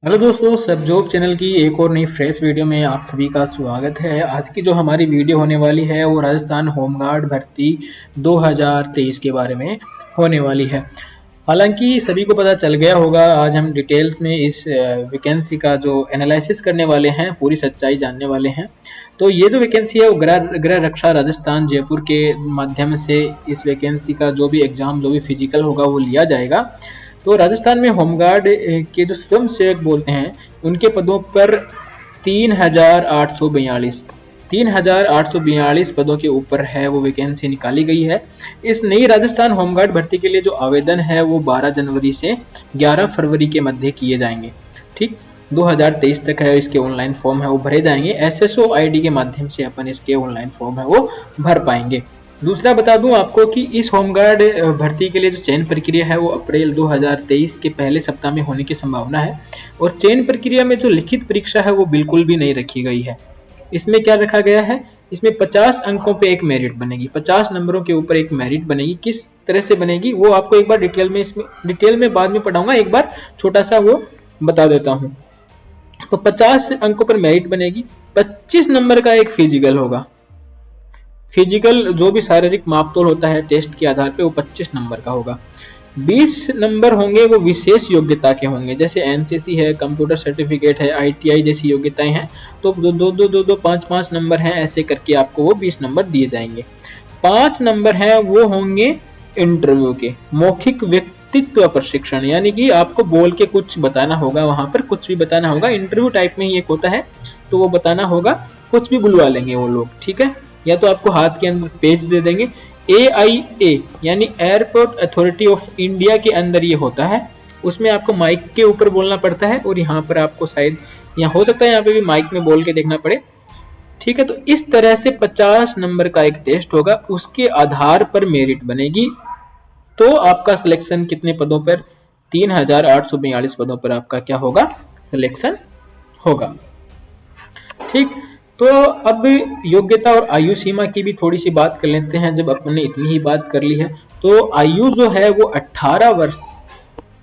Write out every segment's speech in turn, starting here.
Hello दोस्तों, सब job channel की एक और नई फ्रेश वीडियो में आप सभी का स्वागत है। आज की जो हमारी वीडियो होने वाली है वो राजस्थान होमगार्ड भर्ती 2023 के बारे में होने वाली है। हालांकि सभी को पता चल गया होगा, आज हम डिटेल्स में इस वैकेंसी का जो एनालिसिस करने वाले हैं, पूरी सच्चाई जानने वाले हैं। तो ये जो वैकेंसी है वो गृह रक्षा राजस्थान जयपुर के माध्यम से इस वैकेंसी का जो भी एग्ज़ाम, जो भी फिजिकल होगा वो लिया जाएगा। तो राजस्थान में होमगार्ड के जो स्वयं सेवक बोलते हैं उनके पदों पर 3,842 पदों के ऊपर है वो वैकेंसी निकाली गई है। इस नई राजस्थान होमगार्ड भर्ती के लिए जो आवेदन है वो 12 जनवरी से 11 फरवरी के मध्य किए जाएंगे। ठीक, 2023 तक है इसके ऑनलाइन फॉर्म है वो भरे जाएंगे। एसएसओ आईडी के माध्यम से अपन इसके ऑनलाइन फॉर्म है वो भर पाएंगे। दूसरा बता दूं आपको कि इस होमगार्ड भर्ती के लिए जो चयन प्रक्रिया है वो अप्रैल 2023 के पहले सप्ताह में होने की संभावना है। और चयन प्रक्रिया में जो लिखित परीक्षा है वो बिल्कुल भी नहीं रखी गई है। इसमें क्या रखा गया है, इसमें 50 अंकों पे एक मेरिट बनेगी, 50 नंबरों के ऊपर एक मेरिट बनेगी। किस तरह से बनेगी वो आपको एक बार डिटेल में बाद में पढ़ाऊंगा, एक बार छोटा सा वो बता देता हूँ। तो 50 अंकों पर मेरिट बनेगी, 25 नंबर का एक फिजिकल होगा। फिजिकल जो भी शारीरिक मापतोल होता है टेस्ट के आधार पे वो 25 नंबर का होगा। 20 नंबर होंगे वो विशेष योग्यता के होंगे, जैसे एनसीसी है, कंप्यूटर सर्टिफिकेट है, आईटीआई जैसी योग्यताएं हैं। तो दो 5 नंबर हैं, ऐसे करके आपको वो 20 नंबर दिए जाएंगे। 5 नंबर हैं वो होंगे इंटरव्यू के, मौखिक व्यक्तित्व प्रशिक्षण, यानी कि आपको बोल के कुछ बताना होगा, वहां पर कुछ भी बताना होगा। इंटरव्यू टाइप में ही एक होता है, तो वो बताना होगा, कुछ भी बुलवा लेंगे वो लोग। ठीक है, या तो आपको हाथ के अंदर पेज दे देंगे। AIA यानी एयरपोर्ट अथॉरिटी ऑफ इंडिया के अंदर ये होता है, उसमें आपको माइक के ऊपर बोलना पड़ता है। और यहाँ पर आपको शायद, यहाँ हो सकता है यहाँ पे भी माइक में बोल के देखना पड़े। ठीक है, तो इस तरह से 50 नंबर का एक टेस्ट होगा, उसके आधार पर मेरिट बनेगी। तो आपका सिलेक्शन कितने पदों पर, 3,842 पदों पर आपका क्या होगा, सिलेक्शन होगा। ठीक, तो अब योग्यता और आयु सीमा की भी थोड़ी सी बात कर लेते हैं। जब अपने इतनी ही बात कर ली है तो आयु जो है वो 18 वर्ष,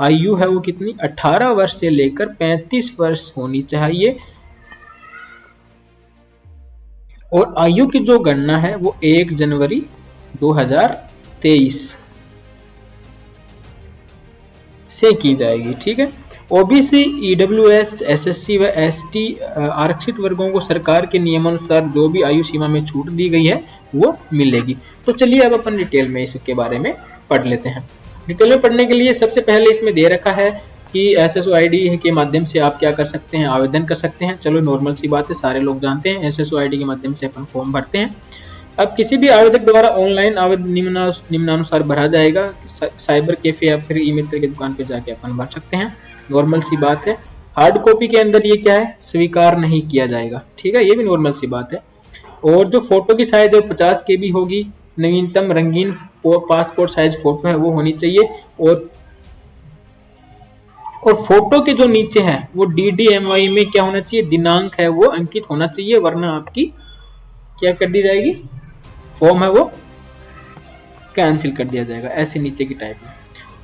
आयु है वो कितनी, 18 वर्ष से लेकर 35 वर्ष होनी चाहिए। और आयु की जो गणना है वो 1 जनवरी 2023 से की जाएगी। ठीक है, ओबीसी, ईडब्ल्यूएस, एसएससी व एसटी आरक्षित वर्गों को सरकार के नियमानुसार जो भी आयु सीमा में छूट दी गई है वो मिलेगी। तो चलिए अब अपन डिटेल में इसके बारे में पढ़ लेते हैं। डिटेल में पढ़ने के लिए सबसे पहले इसमें दे रखा है कि एसएसओ आईडी के माध्यम से आप क्या कर सकते हैं, आवेदन कर सकते हैं। चलो नॉर्मल सी बात है, सारे लोग जानते हैं, एसएसओ आईडी के माध्यम से अपन फॉर्म भरते हैं। अब किसी भी आवेदक द्वारा ऑनलाइन आवेदन निम्नानुसार भरा जाएगा। साइबर कैफे या फिर ई मित्र की दुकान पे जाके अपन भर सकते हैं, नॉर्मल सी बात है। हार्ड कॉपी के अंदर ये क्या है, स्वीकार नहीं किया जाएगा। ठीक है, ये भी नॉर्मल सी बात है। और जो फोटो की साइज है 50 KB होगी। नवीनतम रंगीन पासपोर्ट साइज फोटो है वो होनी चाहिए। और फोटो के जो नीचे है वो DDMI में क्या होना चाहिए, दिनांक है वो अंकित होना चाहिए, वरना आपकी क्या कर दी जाएगी, फॉर्म है वो कैंसिल कर दिया जाएगा, ऐसे नीचे की टाइप में।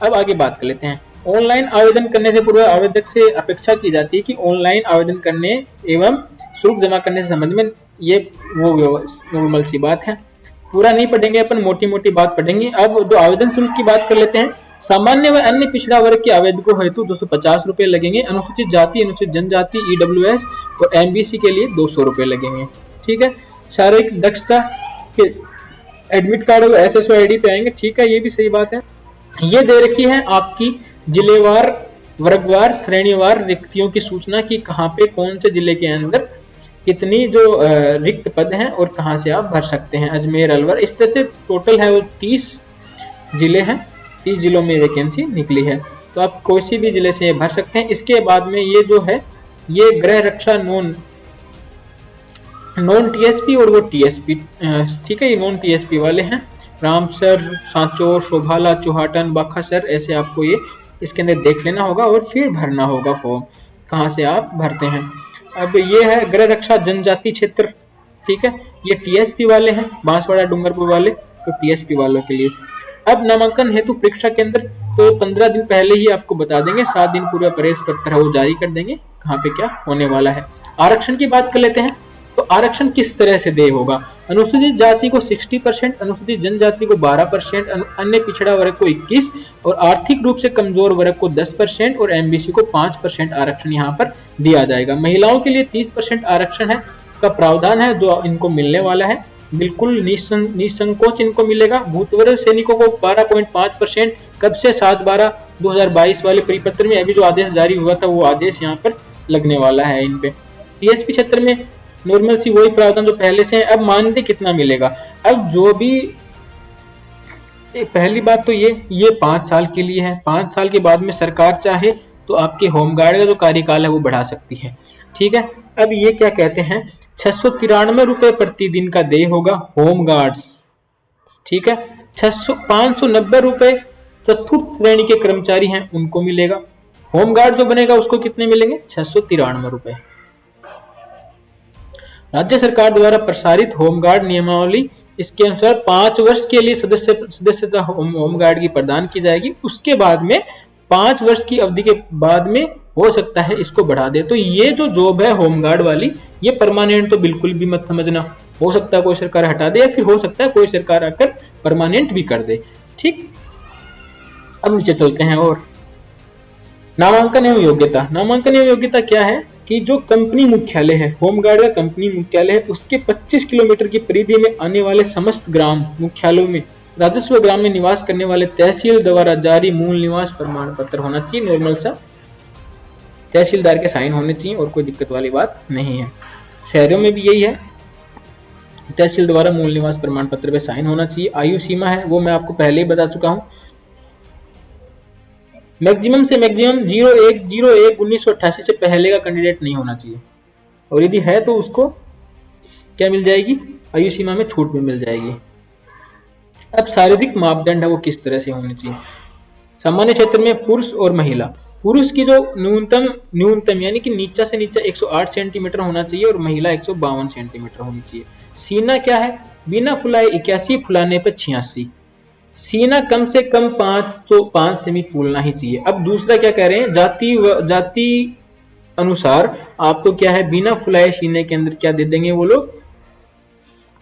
अब आगे बात कर लेते हैं। ऑनलाइन आवेदन करने से पूर्व आवेदक से अपेक्षा की जाती है कि ऑनलाइन आवेदन करने एवं शुल्क जमा करने से संबंध में, ये वो नॉर्मल सी बात है, पूरा नहीं पढ़ेंगे अपन, मोटी मोटी बात पढ़ेंगे। अब जो आवेदन शुल्क की बात कर लेते हैं। सामान्य व अन्य पिछड़ा वर्ग के आवेदकों हेतु 250 रुपए लगेंगे। अनुसूचित जाति, अनुसूचित जनजाति, EWS और MBC के लिए 200 रुपए लगेंगे। ठीक है, शारीरिक दक्षता के एडमिट कार्ड और एसएसओ आईडी पे आएंगे। ठीक है, ये भी सही बात है। ये दे रखी है आपकी जिलेवार, वर्गवार, श्रेणीवार रिक्तियों की सूचना की कहाँ पे, कौन से जिले के अंदर कितनी जो रिक्त पद हैं और कहाँ से आप भर सकते हैं। अजमेर, अलवर, इस तरह से टोटल है वो 30 जिले हैं। 30 जिलों में वैकेंसी निकली है, तो आप कोई भी जिले से भर सकते हैं। इसके बाद में ये जो है ये गृह रक्षा नॉन TSP और वो TSP, ठीक है, ये नॉन TSP वाले हैं। रामसर, सांचौर, शोभाला, चौहाटन, बाखासर, ऐसे आपको ये इसके अंदर देख लेना होगा और फिर भरना होगा फॉर्म, कहाँ से आप भरते हैं। अब ये है गृह रक्षा जनजाति क्षेत्र। ठीक है, ये TSP वाले हैं, बांसवाड़ा, डूंगरपुर वाले, तो TSP वालों के लिए। अब नामांकन हेतु परीक्षा केंद्र तो 15 दिन पहले ही आपको बता देंगे, 7 दिन पूर्व प्रवेश पत्र है वो जारी कर देंगे कहाँ पे क्या होने वाला है। आरक्षण की बात कर लेते हैं। तो आरक्षण किस तरह से देय होगा? अनुसूचित जाति को 60%, अनुसूचित जनजाति को 12%, अन्य पिछड़ा वर्ग को 21% और आर्थिक रूप से कमजोर वर्ग को 10% और एमबीसी को 5% आरक्षण यहाँ पर दिया जाएगा। महिलाओं के लिए 30% आरक्षण है का प्रावधान है जो इनको मिलने वाला है, बिल्कुल निसंकोच इनको मिलेगा। भूतपूर्व सैनिकों को 12.5%, कब से 7/12/2022 वाले परिपत्र में, अभी जो आदेश जारी हुआ था वो आदेश यहाँ पर लगने वाला है इन पे। टीएसपी क्षेत्र में नॉर्मल सी वही प्रावधान जो पहले से है। अब मानदेय कितना मिलेगा? अब जो भी पहली बात तो ये 5 साल के लिए है। 5 साल के बाद में सरकार चाहे तो आपके होमगार्ड का जो कार्यकाल है वो बढ़ा सकती है, ठीक है। अब ये क्या कहते हैं, 693 रुपए प्रतिदिन का देय होगा होमगार्ड्स, ठीक है। 590 रुपए चतुर्थ श्रेणी के कर्मचारी हैं उनको मिलेगा। होमगार्ड जो बनेगा उसको कितने मिलेंगे? 693 रुपए। राज्य सरकार द्वारा प्रसारित होमगार्ड नियमावली, इसके अनुसार 5 वर्ष के लिए सदस्यता होमगार्ड की प्रदान की जाएगी। उसके बाद में 5 वर्ष की अवधि के बाद में हो सकता है इसको बढ़ा दे। तो ये जो जॉब है होमगार्ड वाली, ये परमानेंट तो बिल्कुल भी मत समझना। हो सकता है कोई सरकार हटा दे या फिर हो सकता है कोई सरकार आकर परमानेंट भी कर दे, ठीक। अब नीचे चलते हैं। और नामांकन एवं योग्यता। नामांकन एवं योग्यता क्या है कि जो कंपनी मुख्यालय है, होमगार्ड का कंपनी मुख्यालय है, उसके 25 किलोमीटर की परिधि में आने वाले समस्त ग्राम मुख्यालयों में राजस्व ग्राम में निवास करने वाले तहसील द्वारा जारी मूल निवास प्रमाण पत्र होना चाहिए। नॉर्मल सा तहसीलदार के साइन होने चाहिए और कोई दिक्कत वाली बात नहीं है। शहरों में भी यही है, तहसील द्वारा मूल निवास प्रमाण पत्र पे साइन होना चाहिए। आयु सीमा है वो मैं आपको पहले ही बता चुका हूँ। मैक्सिमम से मैक्सिमम 01/01/1988 से पहले का कैंडिडेट नहीं होना चाहिए, और यदि है तो उसको क्या मिल जाएगी? आयु सीमा में छूट भी मिल जाएगी। अब शारीरिक मापदंड है वो किस तरह से होने चाहिए? सामान्य क्षेत्र में पुरुष और महिला, पुरुष की जो न्यूनतम यानी कि नीचा से नीचा 108 सेंटीमीटर होना चाहिए और महिला 152 सेंटीमीटर होनी चाहिए। सीना क्या है? बिना फुलाए 81, फुलाने पर 86। सीना कम से कम 5 सेमी फूलना ही चाहिए। अब दूसरा क्या कह रहे हैं, जाति अनुसार आपको क्या है, बिना फुलाए सीने के अंदर क्या दे देंगे वो लोग,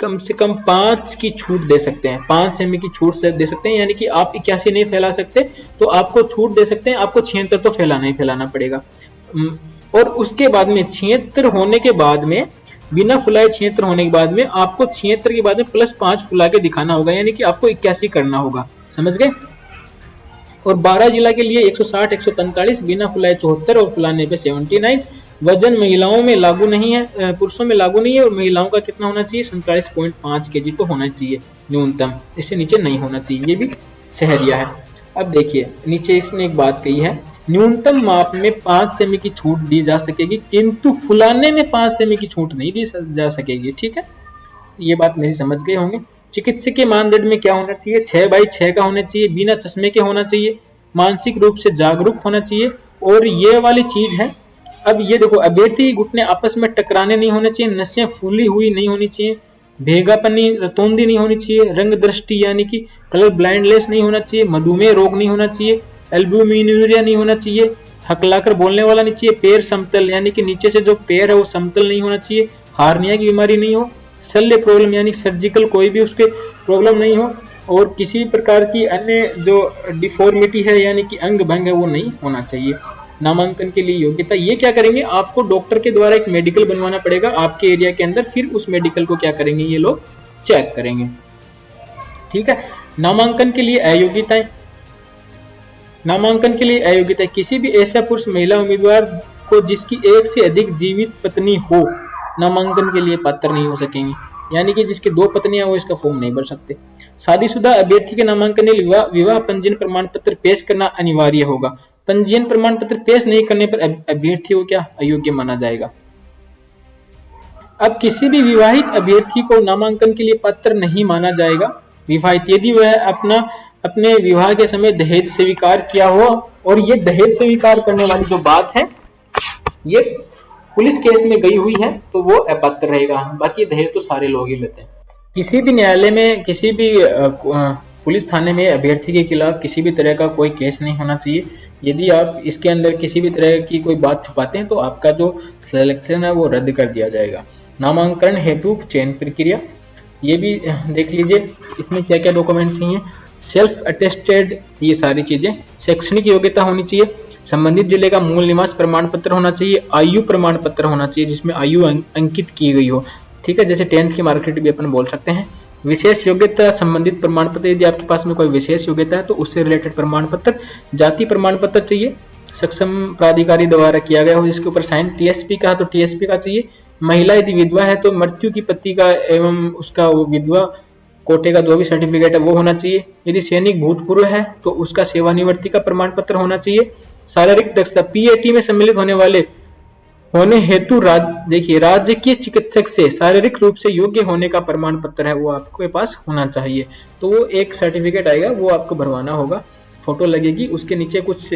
कम से कम 5 की छूट दे सकते हैं, 5 सेमी की छूट दे सकते हैं। यानी कि आप 81 नहीं फैला सकते तो आपको छूट दे सकते हैं, आपको 76 तो फैलाना पड़ेगा। और उसके बाद में 76 होने के बाद में, बिना फुलाए 76 होने के बाद में आपको 76 के बाद में +5 फुला के दिखाना होगा, यानी कि आपको 81 करना होगा, समझ गए। और 12 जिला के लिए 160, 145, बिना फुलाए 74 और फुलाने पे 79। वजन महिलाओं में लागू नहीं है, पुरुषों में लागू नहीं है। और महिलाओं का कितना होना चाहिए? 47.5 kg तो होना चाहिए न्यूनतम, इससे नीचे नहीं होना चाहिए। ये भी शहरिया है। अब देखिए नीचे इसने एक बात कही है, न्यूनतम माप में 5 सेमी की छूट दी जा सकेगी, किंतु फुलाने में 5 सेमी की छूट नहीं दी जा सकेगी, ठीक है। ये बात मेरी समझ गए होंगे। चिकित्सकीय मानदंड में क्या होना चाहिए? 6/6 का होना चाहिए, बिना चश्मे के होना चाहिए, मानसिक रूप से जागरूक होना चाहिए। और ये वाली चीज है, अब ये देखो, अभ्यर्थी घुटने आपस में टकराने नहीं होने चाहिए, नसें फूली हुई नहीं होनी चाहिए, भेगापनी रतौंदी नहीं होनी चाहिए, रंग दृष्टि यानी कि कलर ब्लाइंडनेस नहीं होना चाहिए, मधुमेह रोग नहीं होना चाहिए, एल्ब्यूमिनुरिया नहीं होना चाहिए, हकलाकर बोलने वाला नहीं चाहिए, पैर समतल यानी कि नीचे से जो पैर है वो समतल नहीं होना चाहिए, हार्निया की बीमारी नहीं हो, शल्य प्रॉब्लम यानी सर्जिकल कोई भी उसके प्रॉब्लम नहीं हो, और किसी प्रकार की अन्य जो डिफॉर्मिटी है यानी कि अंग भंग है वो नहीं होना चाहिए। नामांकन के लिए योग्यता, ये क्या करेंगे, आपको डॉक्टर के द्वारा एक मेडिकल बनवाना पड़ेगा आपके एरिया के अंदर, फिर उस मेडिकल को क्या करेंगे ये लोग चेक करेंगे, ठीक है। नामांकन के लिए अयोग्यताएं, नामांकन के लिए अयोग्यता, किसी भी ऐसा पुरुष महिला उम्मीदवार को जिसकी एक से अधिक जीवित पत्नी हो नामांकन के लिए पात्र नहीं हो सकेंगे, यानी कि जिसके 2 पत्नियां हो इसका फॉर्म नहीं भर सकते। शादीशुदा अभ्यर्थी के नामांकन के लिए विवाह पंजीयन प्रमाण पत्र पेश करना अनिवार्य होगा। पंजीयन प्रमाण पत्र पेश नहीं करने पर अभ्यर्थी को क्या अयोग्य माना जाएगा। अब किसी भी विवाहित अभ्यर्थी को नामांकन के लिए पात्र नहीं माना जाएगा। विवाहित यदि वह अपने विवाह के समय दहेज स्वीकार किया हो, और ये दहेज स्वीकार करने वाली जो बात है ये पुलिस केस में गई हुई है तो वो अपात्र रहेगा, बाकी दहेज तो सारे लोग ही लेते हैं। किसी भी न्यायालय में किसी भी पुलिस थाने में अभ्यर्थी के खिलाफ किसी भी तरह का कोई केस नहीं होना चाहिए। यदि आप इसके अंदर किसी भी तरह की कोई बात छुपाते हैं तो आपका जो सिलेक्शन है वो रद्द कर दिया जाएगा। नामांकन हेतु चयन प्रक्रिया ये भी देख लीजिए, इसमें क्या क्या डॉक्यूमेंट चाहिए। सेल्फ अटेस्टेड ये सारी चीज़ें। शैक्षणिक योग्यता होनी चाहिए। संबंधित जिले का मूल निवास प्रमाण पत्र होना चाहिए। आयु प्रमाण पत्र होना चाहिए जिसमें आयु अंकित की गई हो, ठीक है, जैसे 10th की मार्कशीट भी अपन बोल सकते हैं। विशेष योग्यता संबंधित प्रमाण पत्र, यदि आपके पास में कोई विशेष योग्यता है तो उससे रिलेटेड प्रमाण पत्र। जाति प्रमाण पत्र चाहिए, सक्षम प्राधिकारी द्वारा किया गया हो जिसके ऊपर साइन। टीएसपी का तो टीएसपी का चाहिए। महिला यदि विधवा है तो मृत्यु की पति का एवं उसका वो विधवा कोटे का जो भी सर्टिफिकेट है वो होना चाहिए। यदि सैनिक भूतपूर्व है तो उसका सेवानिवृत्ति का प्रमाण पत्र होना चाहिए। शारीरिक दक्षता पीएटी में सम्मिलित होने हेतु देखिए राजकीय चिकित्सक से शारीरिक रूप से योग्य होने का प्रमाण पत्र है वो आपके पास होना चाहिए। तो वो एक सर्टिफिकेट आएगा, वो आपको भरवाना होगा, फोटो लगेगी, उसके नीचे कुछ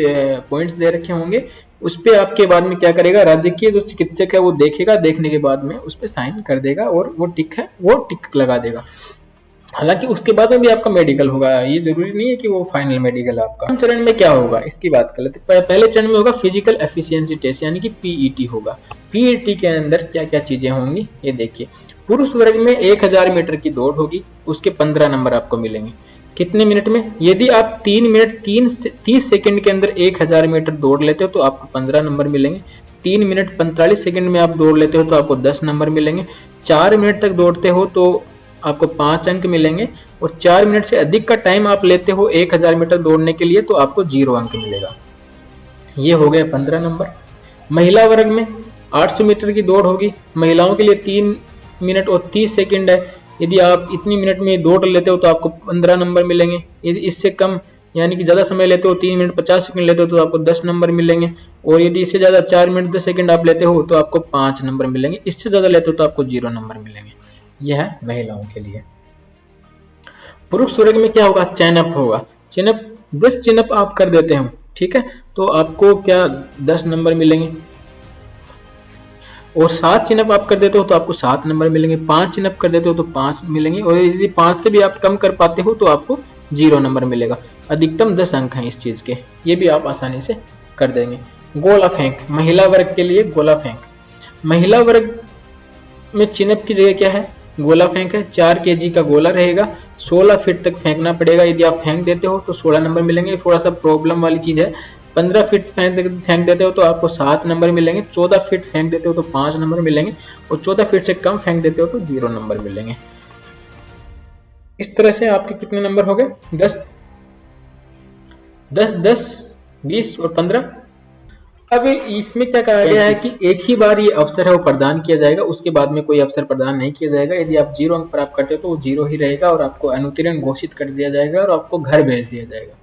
पॉइंट्स दे रखे होंगे, उस पर आपके बाद में क्या करेगा, राजकीय जो चिकित्सक है वो देखेगा, देखने के बाद में उस पर साइन कर देगा और वो टिक है वो टिक लगा देगा। हालांकि उसके बाद में भी आपका मेडिकल होगा, ये जरूरी नहीं है कि वो फाइनल मेडिकल आपका। चरण में क्या होगा इसकी बात कर लेते हैं। पहले चरण में होगा फिजिकल एफिशिएंसी टेस्ट यानी कि पीईटी होगा। पीईटी के अंदर क्या क्या चीजें होंगी ये देखिए। पुरुष वर्ग में 1000 मीटर की दौड़ होगी, उसके 15 नंबर आपको मिलेंगे। कितने मिनट में? यदि आप 3 मिनट 30 सेकंड के अंदर 1000 मीटर दौड़ लेते हो तो आपको 15 नंबर मिलेंगे। 3 मिनट 45 सेकंड में आप दौड़ लेते हो तो आपको 10 नंबर मिलेंगे। 4 मिनट तक दौड़ते हो तो आपको 5 अंक मिलेंगे और 4 मिनट से अधिक का टाइम आप लेते हो 1000 मीटर दौड़ने के लिए तो आपको 0 अंक मिलेगा। ये हो गया 15 नंबर। महिला वर्ग में 800 मीटर की दौड़ होगी, महिलाओं के लिए 3 मिनट और 30 सेकंड है। यदि आप इतनी मिनट में दौड़ लेते हो तो आपको 15 नंबर मिलेंगे। यदि इससे कम यानी कि ज़्यादा समय लेते हो, 3 मिनट 50 सेकंड लेते हो तो आपको 10 नंबर मिलेंगे। और यदि इससे ज़्यादा 4 मिनट 10 सेकंड आप लेते हो तो आपको 5 नंबर मिलेंगे। इससे ज़्यादा लेते हो तो आपको 0 नंबर मिलेंगे। यह है महिलाओं के लिए। पुरुष वर्ग में क्या होगा, चैनअप होगा। चैनअप 10 चैनअप आप कर देते हो, ठीक है, तो आपको क्या 10 नंबर मिलेंगे। और 7 चैनअप आप कर देते हो तो आपको 7 नंबर मिलेंगे। 5 चैनअप कर देते हो तो 5 मिलेंगे। और यदि 5 से भी आप कम कर पाते हो तो आपको 0 नंबर मिलेगा। अधिकतम 10 अंक हैं इस चीज के, ये भी आप आसानी से कर देंगे। गोला फेंक, महिला वर्ग के लिए गोला फेंक। महिला वर्ग में चैनअप की जगह क्या है, गोला फेंक है। 4 kg का गोला रहेगा, 16 फीट तक फेंकना पड़ेगा। यदि आप फेंक देते हो तो 16 नंबर मिलेंगे। थोड़ा सा प्रॉब्लम वाली चीज है, 15 फीट फेंक देते हो तो आपको 7 नंबर मिलेंगे। 14 फीट फेंक देते हो तो 5 नंबर मिलेंगे और 14 फीट से कम फेंक देते हो तो 0 नंबर मिलेंगे। इस तरह से आपके कितने नंबर हो गए, 10 10 10 20 और 15। अब इसमें क्या कहा गया है कि एक ही बार ये अवसर है वो प्रदान किया जाएगा, उसके बाद में कोई अवसर प्रदान नहीं किया जाएगा। यदि आप 0 अंक प्राप्त करते हो तो वो 0 ही रहेगा और आपको अनुत्तीर्ण घोषित कर दिया जाएगा और आपको घर भेज दिया जाएगा।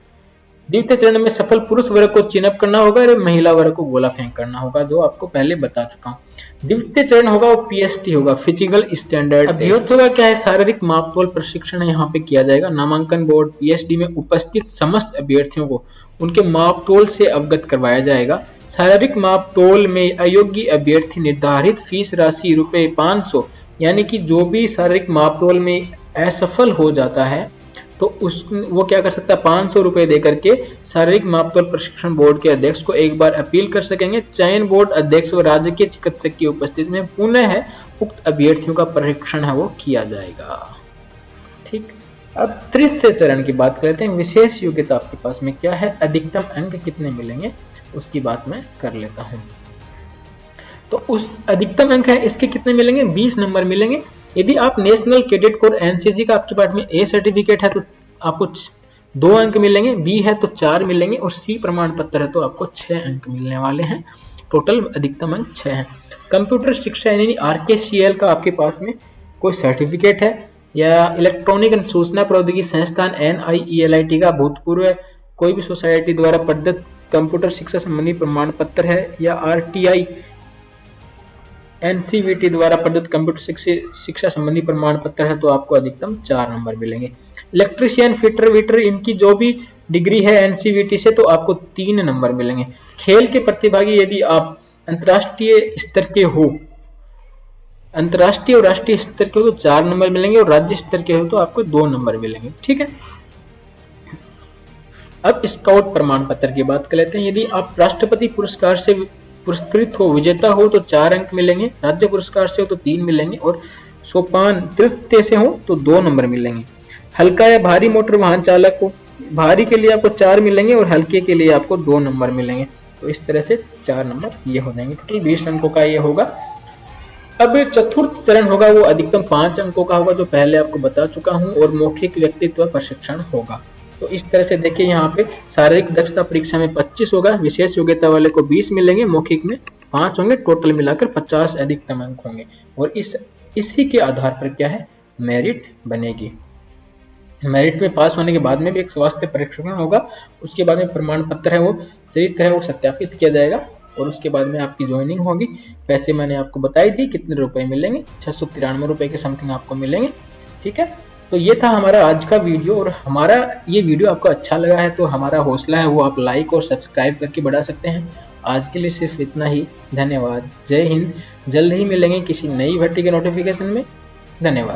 द्वितीय चरण में सफल पुरुष वर्ग को चिनअप करना होगा और महिला वर्ग को गोला फेंक करना होगा, जो आपको पहले बता चुका हूँ। द्वितीय चरण होगा वो पीएसटी होगा, फिजिकल स्टैंडर्ड। अभ्यर्थियों का क्या है, शारीरिक मापतोल प्रशिक्षण यहाँ पे किया जाएगा। नामांकन बोर्ड पीएसडी में उपस्थित समस्त अभ्यर्थियों को उनके मापतोल से अवगत करवाया जाएगा। शारीरिक मापतोल में अयोग्य अभ्यर्थी निर्धारित फीस राशि ₹500 यानी कि जो भी शारीरिक मापतोल में असफल हो जाता है तो वो क्या कर सकता है, 500 रुपए दे करके शारीरिक मापतोल प्रशिक्षण बोर्ड के अध्यक्ष को एक बार अपील कर सकेंगे। चयन बोर्ड अध्यक्ष व राज्य चिकित्सक की उपस्थिति में पुनः उक्त अभ्यर्थियों का परीक्षण है वो किया जाएगा। ठीक, अब तृतीय चरण की बात करते हैं। विशेष योग्यता आपके पास में क्या है, अधिकतम अंक कितने मिलेंगे उसकी बात मैं कर लेता हूं। तो उस अधिकतम अंक है इसके कितने मिलेंगे, 20 नंबर मिलेंगे। यदि आप नेशनल कैडेट कोर एनसीसी का आपके पास में ए सर्टिफिकेट है तो आपको 2 अंक मिलेंगे, बी है तो 4 मिलेंगे और सी प्रमाण पत्र है तो आपको 6 अंक मिलने वाले हैं। टोटल अधिकतम अंक 6 हैं। कंप्यूटर शिक्षा यानी आरकेसीएल का आपके पास में कोई सर्टिफिकेट है या इलेक्ट्रॉनिक सूचना प्रौद्योगिकी संस्थान NIELIT का भूतपूर्व कोई भी सोसाइटी द्वारा प्रदत्त कंप्यूटर शिक्षा संबंधी प्रमाण पत्र है या RTI NCVT द्वारा प्रदत्त कंप्यूटर शिक्षा संबंधी प्रमाण पत्र है तो आपको अधिकतम 4 नंबर मिलेंगे। इलेक्ट्रीशियन, फिटर, वीटर इनकी जो भी डिग्री है NCVT से तो आपको 3 नंबर मिलेंगे। खेल के प्रतिभागी यदि आप अंतर्राष्ट्रीय स्तर के हो, अंतर्राष्ट्रीय और राष्ट्रीय स्तर के हो तो 4 नंबर मिलेंगे और राज्य स्तर के हो तो आपको 2 नंबर मिलेंगे। ठीक है, अब स्काउट प्रमाण पत्र की बात कर लेते हैं। यदि आप राष्ट्रपति पुरस्कार से पुरस्कृत हो, विजेता हो तो 4 अंक मिलेंगे, राज्य पुरस्कार से हो तो 3 मिलेंगे और सोपान तृतीय से हो तो 2 नंबर मिलेंगे। हल्का या भारी मोटर वाहन चालक हो, भारी के लिए आपको 4 मिलेंगे और हल्के के लिए आपको 2 नंबर मिलेंगे। तो इस तरह से 4 नंबर ये हो जाएंगे। टोटल 20 अंकों का ये होगा। अब चतुर्थ चरण होगा वो अधिकतम 5 अंकों का होगा, जो पहले आपको बता चुका हूं, और मौखिक व्यक्तित्व प्रशिक्षण होगा। तो इस तरह से देखिए यहाँ पे शारीरिक दक्षता परीक्षा में 25 होगा, विशेष योग्यता वाले को 20 मिलेंगे, मौखिक में 5 होंगे, टोटल मिलाकर 50 अधिकतम अंक होंगे। और इसी के आधार पर क्या है, मेरिट बनेगी। मेरिट में पास होने के बाद में भी एक स्वास्थ्य परीक्षण होगा, उसके बाद में प्रमाण पत्र है वो चरित्र है वो सत्यापित किया जाएगा और उसके बाद में आपकी ज्वाइनिंग होगी। पैसे मैंने आपको बताई दी कितने रुपए मिलेंगे, 693 रुपए के समथिंग आपको मिलेंगे। ठीक है, तो ये था हमारा आज का वीडियो, और हमारा ये वीडियो आपको अच्छा लगा है तो हमारा हौसला है वो आप लाइक और सब्सक्राइब करके बढ़ा सकते हैं। आज के लिए सिर्फ इतना ही, धन्यवाद, जय हिंद। जल्द ही मिलेंगे किसी नई भर्ती के नोटिफिकेशन में। धन्यवाद।